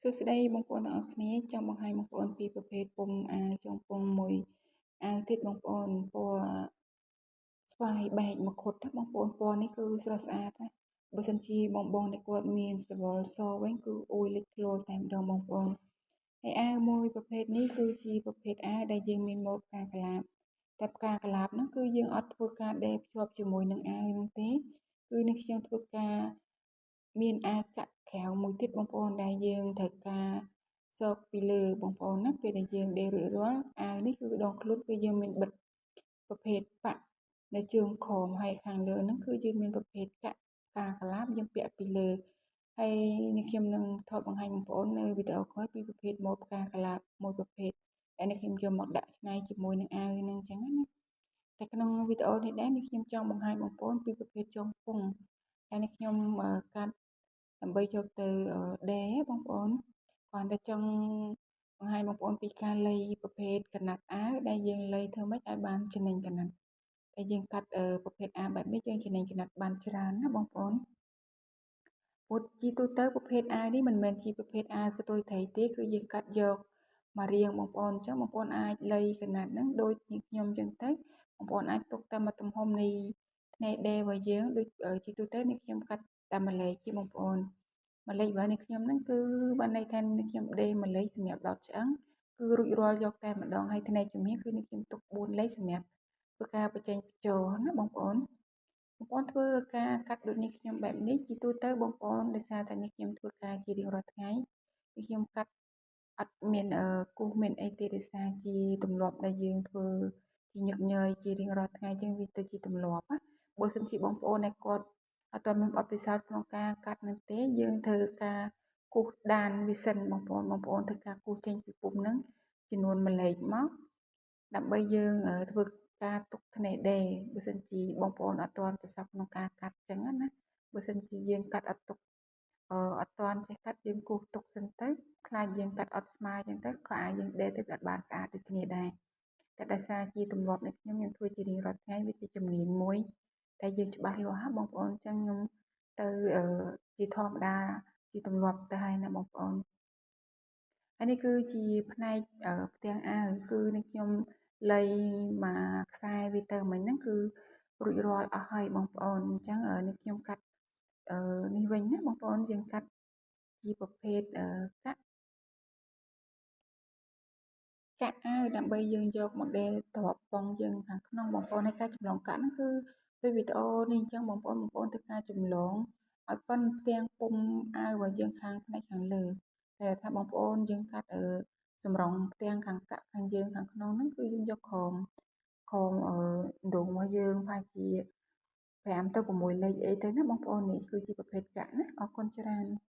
សួស្តីបងប្អូនទាំងអស់គ្នាចង់បង្ហាញបងប្អូនពីប្រភេទពុម្ពអាវចុងពង្សមួយអាវទៀតបងប្អូនពណ៌ស្វាយបែកមកខុតណាបងប្អូនពណ៌នេះគឺស្រស់ស្អាតណាបើសិនជាបងដែលគាត់មានស្រវល់សវិញគឺអួយលេចធ្លោតែម្ដងបងប្អូនហើយអាវមួយប្រភេទនេះគឺជាប្រភេទអាវដែលយើងមានម៉ូដផ្កាកន្លាបតែផ្កាកន្លាបហ្នឹងគឺយើងអត់ធ្វើការដេរភ្ជាប់ជាមួយនឹងអាវហ្នឹងទេគឺនេះខ្ញុំធ្វើការមានអាវកាក់ក្រៅមួយទៀតបងប្អូនដែលយើងត្រូវការសកពីលើបងប្អូនណាពេលដែលយើងដេររួចរាល់អាវនេះគឺដងខ្លួនគឺយើងមានបិទប្រភេទប៉ាក់នៅជើងខមហើយខាងលើហ្នឹងគឺយើងមានប្រភេទកាក់ផ្កាកន្លាបយើងពាក់ពីលើហើយនេះខ្ញុំនឹងថតបង្ហាញបងប្អូននៅវីដេអូក្រោយពីប្រភេទម៉ូដផ្កាកន្លាបមួយប្រភេទដែលនេះខ្ញុំយកមកដាក់ឆ្នៃជាមួយនឹងអាវហ្នឹងអញ្ចឹងណាតែក្នុងវីដេអូនេះដែរនេះខ្ញុំចង់បង្ហាញបងប្អូនពីប្រភេទចុងពង្សដែលនេះខ្ញុំកាត់ដើម្បីយកទៅដេរបងប្អូនគ្រាន់តែចង់បង្ហាញបងប្អូនពីការលៃប្រភេទកណាត់អាវដែលយើងលៃធ្វើម៉េចឲ្យបានចំណេញកណាត់តែយើងកាត់ប្រភេទអាវបែបនេះយើងចំណេញកណាត់បានច្រើនណាបងប្អូនពុតជាទូទៅប្រភេទអាវនេះមិនមែនជាប្រភេទអាវកតុយត្រីទេគឺយើងកាត់យកមករៀងបងប្អូនអញ្ចឹងបងប្អូនអាចលៃកណាត់ហ្នឹងដូចនេះខ្ញុំអញ្ចឹងទៅបងប្អូនអាចទុកតាមទំហំនៃថ្នេរដេររបស់យើងដូចជាទូទៅនេះខ្ញុំកាត់តាម1លេខទេបងប្អូន1លេខរបស់នេះខ្ញុំហ្នឹងគឺបានន័យថានេះខ្ញុំដេរ1លេខសម្រាប់ដោតឆ្អឹងគឺរួចរាល់យកតែម្ដងហើយថ្នេរជំនាញគឺនេះខ្ញុំទុក4លេខសម្រាប់ធ្វើការបញ្ចេញបញ្ចូលណាបងប្អូនធ្វើការកាត់ដូចនេះខ្ញុំបែបនេះជាទូទៅបងប្អូនដោយសារតែនេះខ្ញុំធ្វើការជារៀងរាល់ថ្ងៃខ្ញុំកាត់អត់មានគូសមានអីទេដោយសារជាទម្លាប់ដែលយើងធ្វើជាញឹកញយជារៀងរាល់ថ្ងៃចឹងវាទៅជាទម្លាប់ណាបើសិនជាបងប្អូនដែលគាត់អត់ទាន់មានបទពិសោធន៍ក្នុងការកាត់នោះទេយើងធ្វើការគូសដានវាសិនបងប្អូនធ្វើការគូសចេញពីពុម្ពហ្នឹងចំនួន1លេខមកដើម្បីយើងធ្វើការទុកថ្នេរដេរបើសិនជាបងប្អូនអត់ទាន់ប្រសពក្នុងការកាត់ចឹងណាបើសិនជាយើងកាត់អត់ទុកអត់ទាន់ចេះកាត់យើងគូសទុកសិនទៅខ្លាចយើងកាត់អត់ស្មើចឹងទៅខោអាវយើងដេរទៅវាអត់បានស្អាតដូចគ្នាដែរតែដោយសារជាទម្លាប់នេះខ្ញុំធ្វើជារៀងរាល់ថ្ងៃវាជាជំនាញមួយដែលយើងច្បាស់លាស់បងប្អូនចឹងខ្ញុំទៅជាធម្មតាជាទម្លាប់ទៅហើយណាបងប្អូនហើយនេះគឺជាផ្នែកផ្ទាំងអាវគឺនេះខ្ញុំលៃមកខ្សែវាទៅមិញហ្នឹងគឺរួចរាល់អស់ហើយបងប្អូនអញ្ចឹងនេះខ្ញុំកាត់នេះវិញណាបងប្អូនយើងកាត់ជាប្រភេទកាក់អាវដើម្បីយើងយកមកដេរទ្រាប់ពងយើងខាងក្នុងបងប្អូនហើយការចម្លងកាក់ហ្នឹងគឺដូចវីដេអូនេះអញ្ចឹងបងប្អូនធ្វើការចម្លងឲ្យប៉ុនផ្ទាំងពុម្ពអាវរបស់យើងខាងផ្នែកខាងលើតែថាបងប្អូនយើងកាត់សម្រងផ្ទាំងខាងកាក់ខាងយើងខាងក្នុងហ្នឹងគឺយើងយកខំដងរបស់យើងប្រហែលជា5ទៅ6លេខអីទៅណាបងប្អូននេះគឺជាប្រភេទកាក់ណាអរគុណច្រើន